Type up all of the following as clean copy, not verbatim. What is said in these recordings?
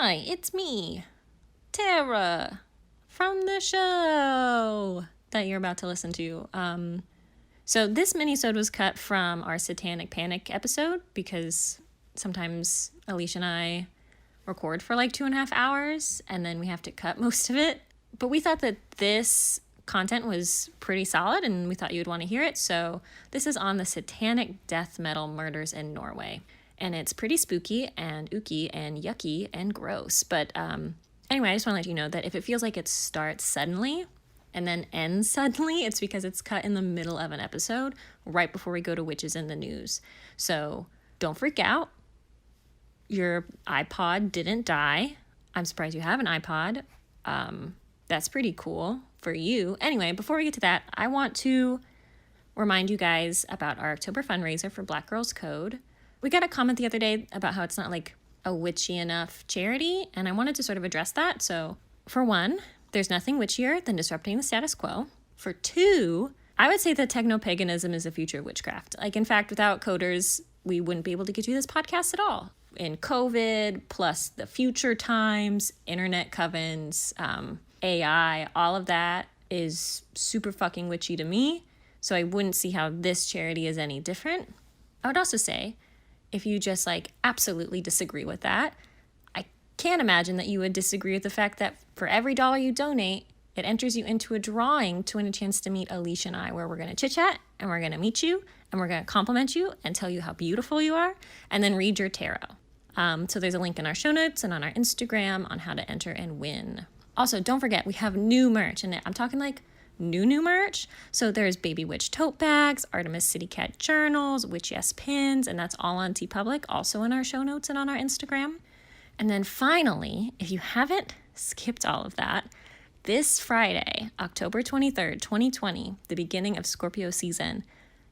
Hi, it's me, Terra, from the show that you're about to listen to. So this mini-sode was cut from our Satanic Panic episode because sometimes Alicia and I record for like 2.5 hours and then we have to cut most of it. But we thought that this content was pretty solid and we thought you would want to hear it. So this is on the satanic death metal murders in Norway. And it's pretty spooky and ooky and yucky and gross. But anyway, I just want to let you know that if it feels like it starts suddenly and then ends suddenly, it's because it's cut in the middle of an episode right before we go to Witches in the News. So don't freak out. Your iPod didn't die. I'm surprised you have an iPod. That's pretty cool for you. Anyway, before we get to that, I want to remind you guys about our October fundraiser for Black Girls Code. We got a comment the other day about how it's not like a witchy enough charity, and I wanted to sort of address that. So for one, there's nothing witchier than disrupting the status quo. For two, I would say that techno-paganism is the future of witchcraft. Like, in fact, without coders, we wouldn't be able to get you this podcast at all. In COVID, plus the future times, internet covens, AI, all of that is super fucking witchy to me. So I wouldn't see how this charity is any different. I would also say, if you just like absolutely disagree with that, I can't imagine that you would disagree with the fact that for every dollar you donate, it enters you into a drawing to win a chance to meet Alicia and I, where we're going to chit chat and we're going to meet you and we're going to compliment you and tell you how beautiful you are and then read your tarot. So there's a link in our show notes and on our Instagram on how to enter and win. Also, don't forget, we have new merch, and I'm talking like new merch. So there's Baby Witch tote bags, Artemis City Cat journals, Witch Yes pins, and that's all on TeePublic, also in our show notes and on our Instagram. And then finally, if you haven't skipped all of that, this Friday, October 23rd, 2020, the beginning of Scorpio season,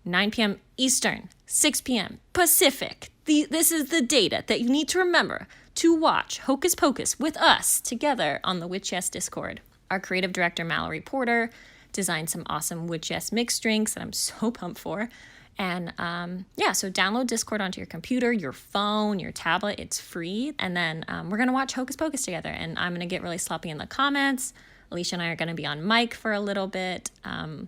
9 p.m. Eastern, 6 p.m. Pacific. This is the data that you need to remember to watch Hocus Pocus with us together on the Witch Yes Discord. Our creative director, Mallory Porter, designed some awesome Witch Yes mixed drinks that I'm so pumped for. And so download Discord onto your computer, your phone, your tablet. It's free. And then we're going to watch Hocus Pocus together. And I'm going to get really sloppy in the comments. Alicia and I are going to be on mic for a little bit. And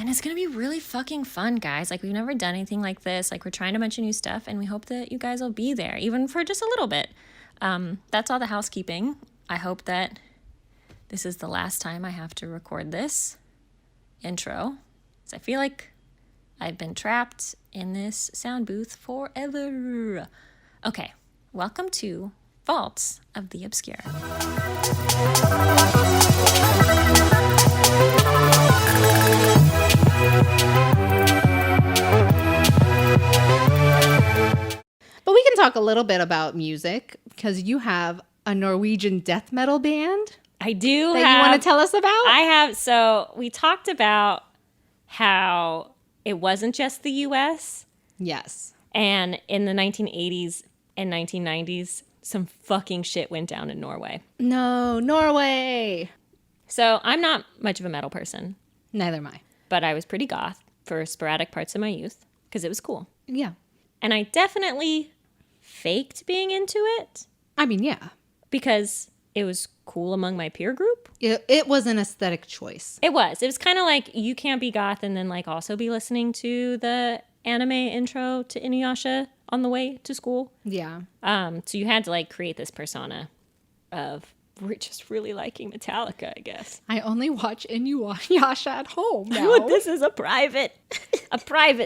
it's going to be really fucking fun, guys. Like, we've never done anything like this. Like, we're trying a bunch of new stuff. And we hope that you guys will be there, even for just a little bit. That's all the housekeeping. I hope that this is the last time I have to record this intro. So I feel like I've been trapped in this sound booth forever. Okay, welcome to Vaults of the Obscure. But we can talk a little bit about music because you have a Norwegian death metal band. I do that you want to tell us about? I have. So we talked about how it wasn't just the U.S. Yes. And in the 1980s and 1990s, some fucking shit went down in Norway. No, Norway. So I'm not much of a metal person. Neither am I. But I was pretty goth for sporadic parts of my youth because it was cool. Yeah. And I definitely faked being into it. I mean, yeah. Because it was cool among my peer group. It was an aesthetic choice. It was. It was kind of like you can't be goth and then like also be listening to the anime intro to Inuyasha on the way to school. Yeah. So you had to like create this persona of we're just really liking Metallica, I guess. I only watch Inuyasha at home now. This is a private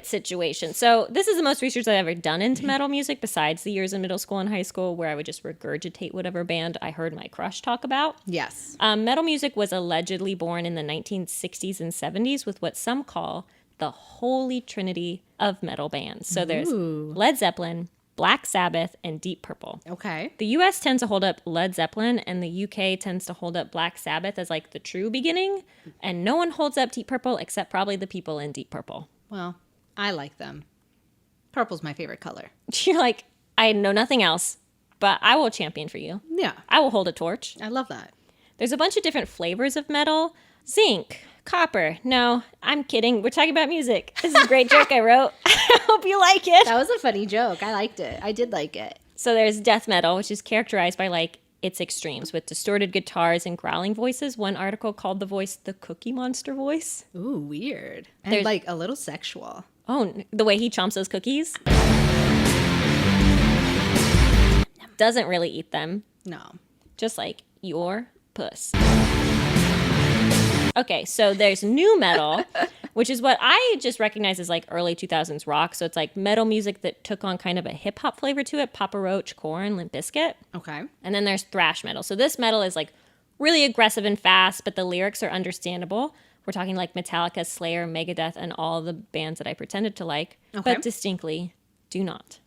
situation. So this is the most research I've ever done into metal music besides the years in middle school and high school where I would just regurgitate whatever band I heard my crush talk about. Yes. Metal music was allegedly born in the 1960s and 70s with what some call the holy trinity of metal bands. So there's Led Zeppelin, Black Sabbath, and Deep Purple. Okay. The U.S. tends to hold up Led Zeppelin, and the U.K. tends to hold up Black Sabbath as like the true beginning, and no one holds up Deep Purple except probably the people in Deep Purple. Well, I like them. Purple's my favorite color. You're like, I know nothing else, but I will champion for you. Yeah. I will hold a torch. I love that. There's a bunch of different flavors of metal. Zinc, copper. No, I'm kidding. We're talking about music. This is a great joke I wrote. I hope you like it. That was a funny joke. I liked it. I did like it. So there's death metal, which is characterized by like its extremes with distorted guitars and growling voices. One article called the voice the Cookie Monster voice. Ooh, weird. And like a little sexual. Oh, the way he chomps those cookies. Doesn't really eat them. No. Just like your puss. Okay, so there's new metal, which is what I just recognize as like early 2000s rock. So it's like metal music that took on kind of a hip hop flavor to it. Papa Roach, Korn, Limp Bizkit. Okay. And then there's thrash metal. So this metal is like really aggressive and fast, but the lyrics are understandable. We're talking like Metallica, Slayer, Megadeth, and all the bands that I pretended to like, but distinctly do not.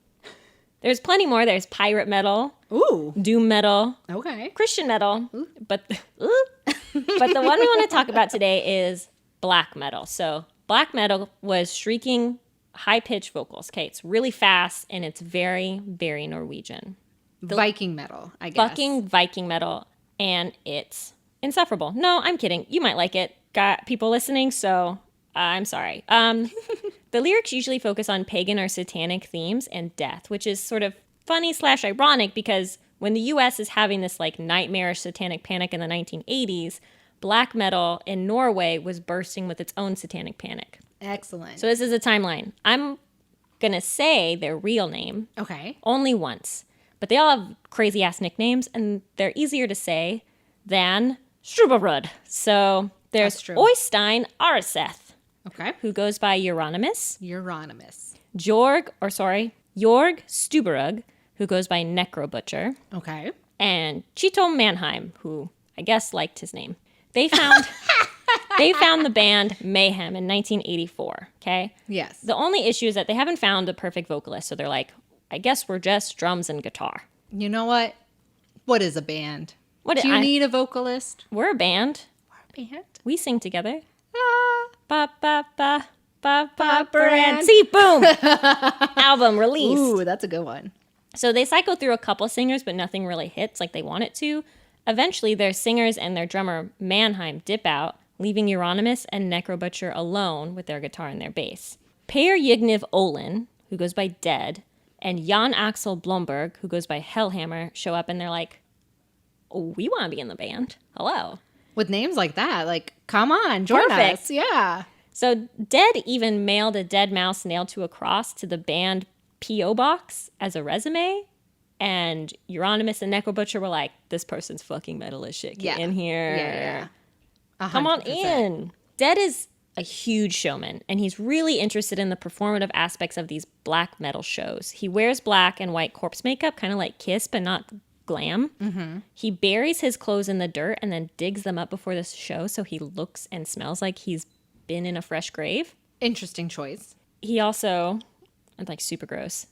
There's plenty more. There's pirate metal. Ooh. Doom metal. Okay. Christian metal. Ooh. But the one we want to talk about today is black metal. So black metal was shrieking, high-pitched vocals. Okay, it's really fast, and it's very, very Norwegian. Viking metal, I guess. Fucking Viking metal, and it's insufferable. No, I'm kidding. You might like it. Got people listening, so I'm sorry. The lyrics usually focus on pagan or satanic themes and death, which is sort of funny / ironic because when the U.S. is having this like nightmarish satanic panic in the 1980s, black metal in Norway was bursting with its own satanic panic. Excellent. So this is a timeline. I'm going to say their real name. Okay. Only once. But they all have crazy-ass nicknames, and they're easier to say than Struberud. So there's Oystein Arseth. Okay. Who goes by Euronymous. Jorg Stuberug, who goes by Necro Butcher. Okay. And Chito Mannheim, who I guess liked his name. They found the band Mayhem in 1984, okay? Yes. The only issue is that they haven't found a perfect vocalist, so they're like, I guess we're just drums and guitar. You know what? What is a band? Do you need a vocalist? We're a band. We sing together. Ba ba ba ba ba brand. See, boom. Album released. Ooh, that's a good one. So they cycle through a couple singers, but nothing really hits like they want it to. Eventually, their singers and their drummer Mannheim dip out, leaving Euronymous and Necro Butcher alone with their guitar and their bass. Per Yigniv Olin, who goes by Dead, and Jan Axel Blomberg, who goes by Hellhammer, show up and they're like, oh, we want to be in the band. Hello. With names like that, like, come on, join us. Yeah. So Dead even mailed a dead mouse nailed to a cross to the band P.O. box as a resume. And Euronymous and Necro Butcher were like, this person's fucking metal as shit. Get in here. Yeah. 100%. Come on in. Dead is a huge showman, and he's really interested in the performative aspects of these black metal shows. He wears black and white corpse makeup, kind of like Kiss, but not glam. Mm-hmm. He buries his clothes in the dirt and then digs them up before the show so he looks and smells like he's been in a fresh grave. Interesting choice. He also, like super gross,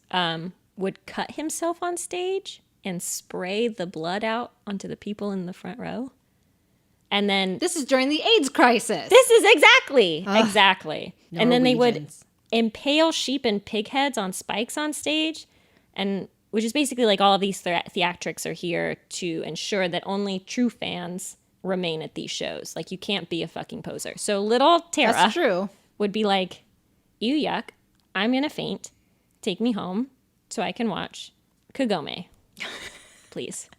would cut himself on stage and spray the blood out onto the people in the front row. And then... This is during the AIDS crisis. This is exactly. And then they would Norwegians. impale sheep and pig heads on spikes on stage, and which is basically like all of these theatrics are here to ensure that only true fans remain at these shows. Like, you can't be a fucking poser. So little Terra That's true. would be like, ew, yuck, I'm going to faint. Take me home so I can watch Kagome. Please.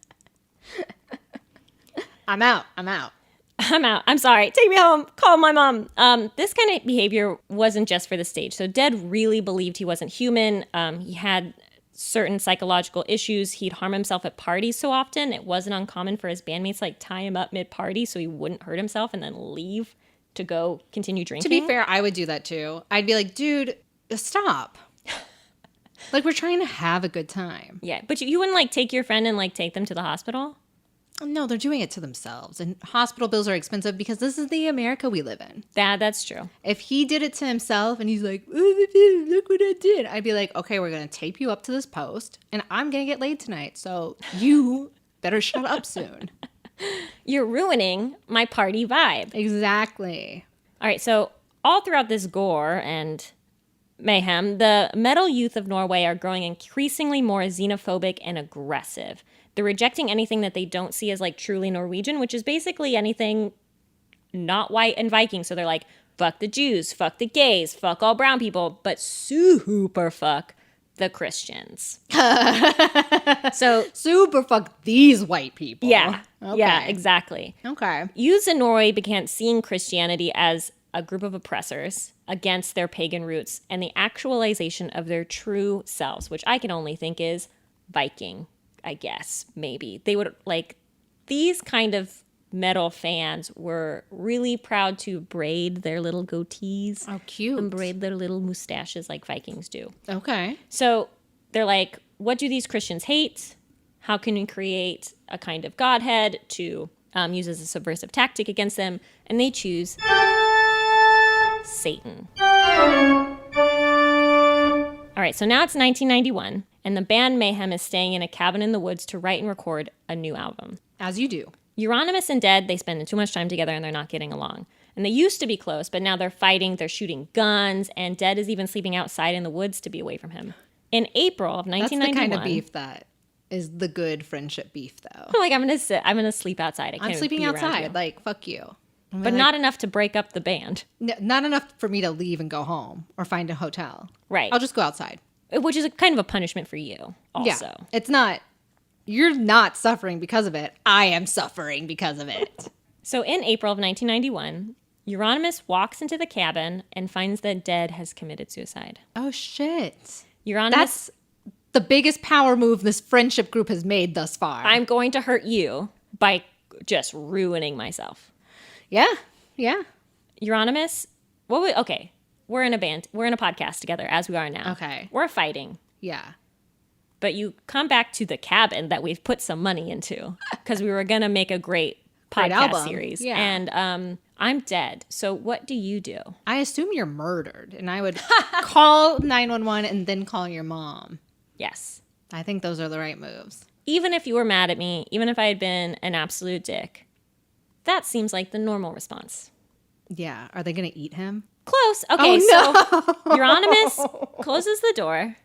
I'm out. I'm sorry. Take me home. Call my mom. This kind of behavior wasn't just for the stage. So Dead really believed he wasn't human. He had certain psychological issues. He'd harm himself at parties so often. It wasn't uncommon for his bandmates to like tie him up mid-party so he wouldn't hurt himself and then leave to go continue drinking. To be fair, I would do that too. I'd be like, dude, stop. Like, we're trying to have a good time. Yeah, but you wouldn't like take your friend and like take them to the hospital? No, they're doing it to themselves. And hospital bills are expensive because this is the America we live in. That's true. If he did it to himself and he's like, oh, look what I did, I'd be like, okay, we're going to tape you up to this post and I'm going to get laid tonight. So you better shut up soon. You're ruining my party vibe. Exactly. All right, so all throughout this gore and mayhem, the metal youth of Norway are growing increasingly more xenophobic and aggressive. They're rejecting anything that they don't see as like truly Norwegian, which is basically anything not white and Viking. So they're like, fuck the Jews, fuck the gays, fuck all brown people, but super fuck the Christians. So super fuck these white people. yeah, Okay. yeah, exactly. Okay. Youths in Norway began seeing Christianity as a group of oppressors against their pagan roots and the actualization of their true selves, which I can only think is Viking, I guess, maybe. They would like these kind of metal fans were really proud to braid their little goatees. Oh, cute. And braid their little mustaches like Vikings do. Okay. So they're like, what do these Christians hate? How can we create a kind of godhead to use as a subversive tactic against them? And they choose Satan. All right, so now it's 1991, and the band Mayhem is staying in a cabin in the woods to write and record a new album. As you do. Euronymous and Dead, they spend too much time together and they're not getting along. And they used to be close, but now they're fighting, they're shooting guns, and Dead is even sleeping outside in the woods to be away from him. In April of 1991... That's the kind of beef that is the good friendship beef, though. Like, I'm gonna sleep outside. I can't I'm sleeping be around outside. you. Like, fuck you. But not enough to break up the band. Not enough for me to leave and go home or find a hotel. Right. I'll just go outside. Which is a kind of a punishment for you, also. Yeah. It's not... You're not suffering because of it. I am suffering because of it. So in April of 1991, Euronymous walks into the cabin and finds that Dead has committed suicide. Oh, shit. Euronymous... That's the biggest power move this friendship group has made thus far. I'm going to hurt you by just ruining myself. Yeah. Yeah. Euronymous... Okay, we're in a band. We're in a podcast together, as we are now. Okay. We're fighting. Yeah. But you come back to the cabin that we've put some money into because we were going to make a great podcast album. series. Yeah. And I'm dead. So what do you do? I assume you're murdered, and I would call 911 and then call your mom. Yes. I think those are the right moves. Even if you were mad at me, even if I had been an absolute dick, that seems like the normal response. Yeah. Are they going to eat him? Close. Okay, so Euronymous closes the door.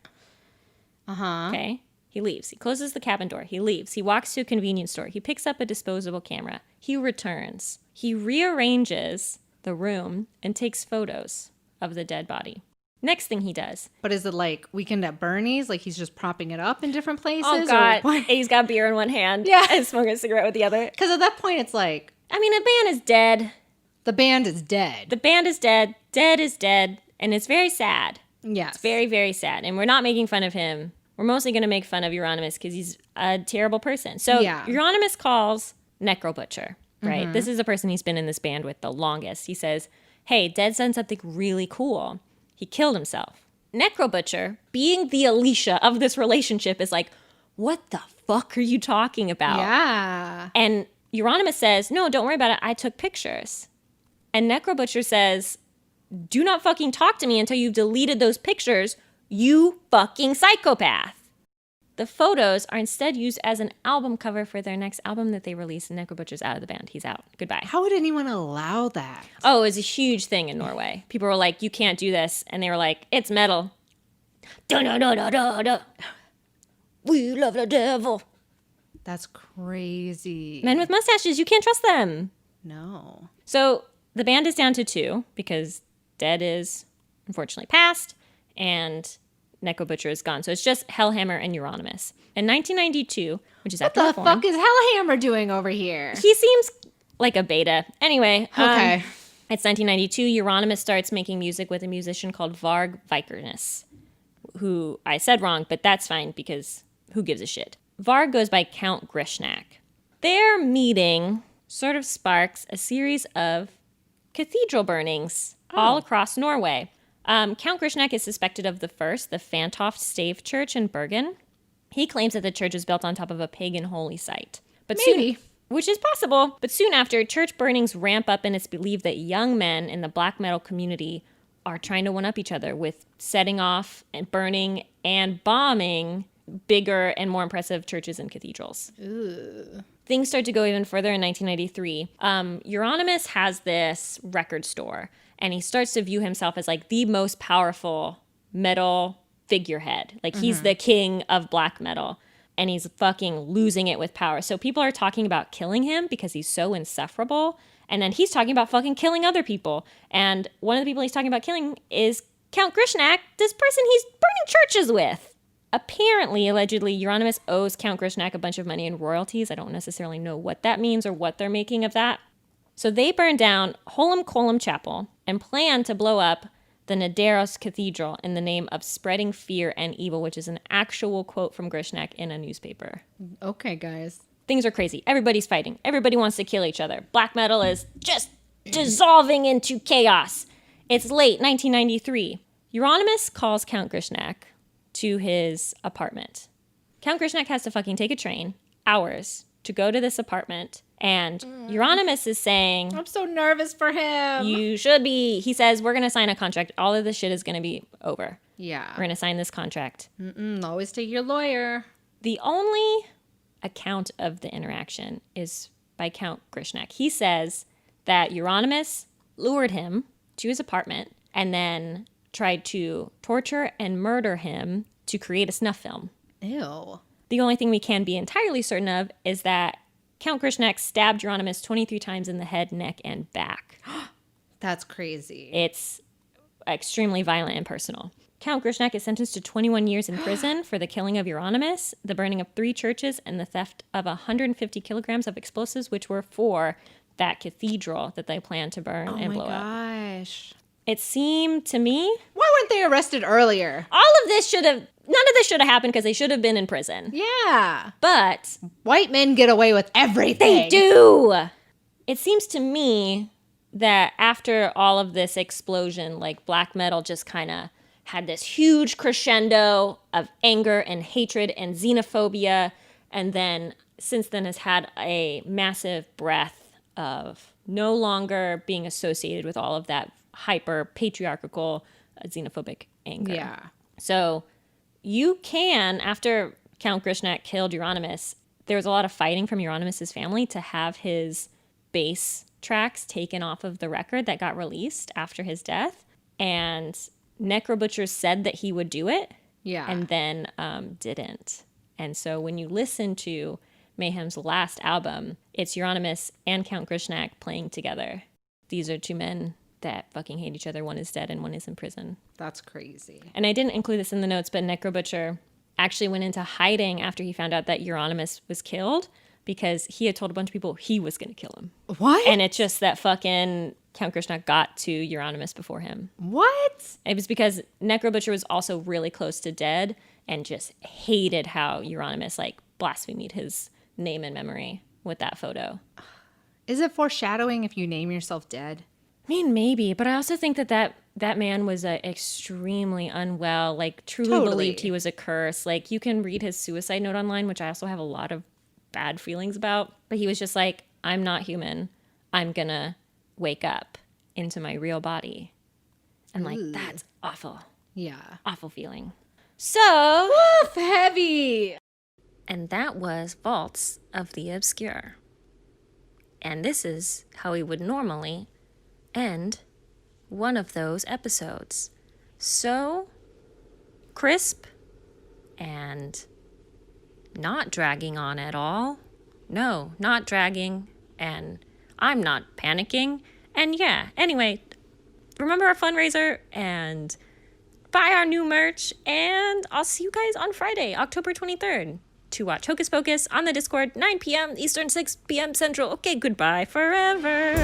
Uh-huh. Okay. He leaves. He closes the cabin door. He leaves. He walks to a convenience store. He picks up a disposable camera. He returns. He rearranges the room and takes photos of the dead body. Next thing he does. But is it like Weekend at Bernie's? Like he's just propping it up in different places? Oh, God. He's got beer in one hand. Yeah. And smoking a cigarette with the other. Because at that point, it's like... I mean, the band is dead. The band is dead. The band is dead. Dead is dead. And it's very sad. Yes. It's very, very sad. And we're not making fun of him. We're mostly going to make fun of Euronymous because he's a terrible person. So Yeah. Euronymous calls Necro Butcher, right? Mm-hmm. This is the person he's been in this band with the longest. He says, hey, Dead's done something really cool. He killed himself. Necro Butcher, being the Alicia of this relationship, is like, what the fuck are you talking about? Yeah. And Euronymous says, no, don't worry about it. I took pictures. And Necro Butcher says, do not fucking talk to me until you've deleted those pictures, you fucking psychopath. The photos are instead used as an album cover for their next album that they release, and Necro Butcher's out of the band. He's out. Goodbye. How would anyone allow that? Oh, it was a huge thing in Norway. People were like, you can't do this. And they were like, it's metal. Da-da-da-da-da-da. We love the devil. That's crazy. Men with mustaches, you can't trust them. No. So the band is down to 2 because Dead is unfortunately passed and Necro Butcher is gone. So it's just Hellhammer and Euronymous. In 1992, which is after What the fuck is Hellhammer doing over here? He seems like a beta. Anyway, Okay. It's 1992. Euronymous starts making music with a musician called Varg Vikernes, who I said wrong, but that's fine because who gives a shit? Varg goes by Count Grishnak. Their meeting sort of sparks a series of cathedral burnings all across Norway. Count Grishnak is suspected of the Fantoft Stave Church in Bergen. He claims that the church was built on top of a pagan holy site. But Maybe. Which is possible. But soon after, church burnings ramp up, and it's believed that young men in the black metal community are trying to one-up each other with setting off and burning and bombing bigger and more impressive churches and cathedrals. Ugh. Things start to go even further in 1993. Euronymous has this record store, and he starts to view himself as like the most powerful metal figurehead. Like he's the king of black metal, and he's fucking losing it with power. So people are talking about killing him because he's so insufferable. And then he's talking about fucking killing other people. And one of the people he's talking about killing is Count Grishnak, this person he's burning churches with. apparently, allegedly, Euronymous owes Count Grishnak a bunch of money in royalties. I don't necessarily know what that means or what they're making of that. So they burned down Holum Colum Chapel and plan to blow up the Nidaros Cathedral in the name of spreading fear and evil, which is an actual quote from Grishnak in a newspaper. Okay, guys. Things are crazy. Everybody's fighting. Everybody wants to kill each other. Black metal is just dissolving into chaos. It's late 1993. Euronymous calls Count Grishnak to his apartment. Count Grishnak has to fucking take a train, hours, to go to this apartment. And Euronymous is saying, I'm so nervous for him. you should be. He says, we're going to sign a contract. All of this shit is going to be over. Yeah. We're going to sign this contract. Always take your lawyer. The only account of the interaction is by Count Grishnak. He says that Euronymous lured him to his apartment and then tried to torture and murder him to create a snuff film. Ew. The only thing we can be entirely certain of is that Count Grishnak stabbed Euronymous 23 times in the head, neck, and back. That's crazy. It's extremely violent and personal. Count Grishnak is sentenced to 21 years in prison for the killing of Euronymous, the burning of 3 churches, and the theft of 150 kilograms of explosives, which were for that cathedral that they planned to burn and blow up. Oh my gosh. It seemed to me, Why weren't they arrested earlier? none of this should have happened because they should have been in prison. Yeah. But White men get away with everything. they do. It seems to me that after all of this explosion, like black metal just kind of had this huge crescendo of anger and hatred and xenophobia, and then since then has had a massive breath of no longer being associated with all of that hyper patriarchal xenophobic anger. Yeah. So you can, after Count Grishnak killed Euronymous, there was a lot of fighting from Euronymous' family to have his bass tracks taken off of the record that got released after his death. And Necrobutcher said that he would do it. Yeah. And then didn't. And so when you listen to Mayhem's last album, it's Euronymous and Count Grishnak playing together. These are 2 men that fucking hate each other. One is dead and one is in prison. That's crazy. And I didn't include this in the notes, but Necrobutcher actually went into hiding after he found out that Euronymous was killed because he had told a bunch of people he was going to kill him. What? And it's just that fucking Count Grishnak got to Euronymous before him. What? It was because Necrobutcher was also really close to dead and just hated how Euronymous like blasphemed his name and memory with that photo. Is it foreshadowing if you name yourself dead? I mean, maybe, but I also think that man was extremely unwell, like truly believed he was a curse. Like you can read his suicide note online, which I also have a lot of bad feelings about, but he was just like, I'm not human. I'm gonna wake up into my real body. And like, that's awful. Yeah. Awful feeling. So, Woof, heavy. and that was Vaults of the Obscure. And this is how we would normally end one of those episodes. So crisp and not dragging on at all. No, not dragging, and I'm not panicking. And yeah, anyway, remember our fundraiser and buy our new merch, and I'll see you guys on Friday, October 23rd, to watch Hocus Pocus on the Discord, 9 p.m. Eastern, 6 p.m. Central. Okay, goodbye forever.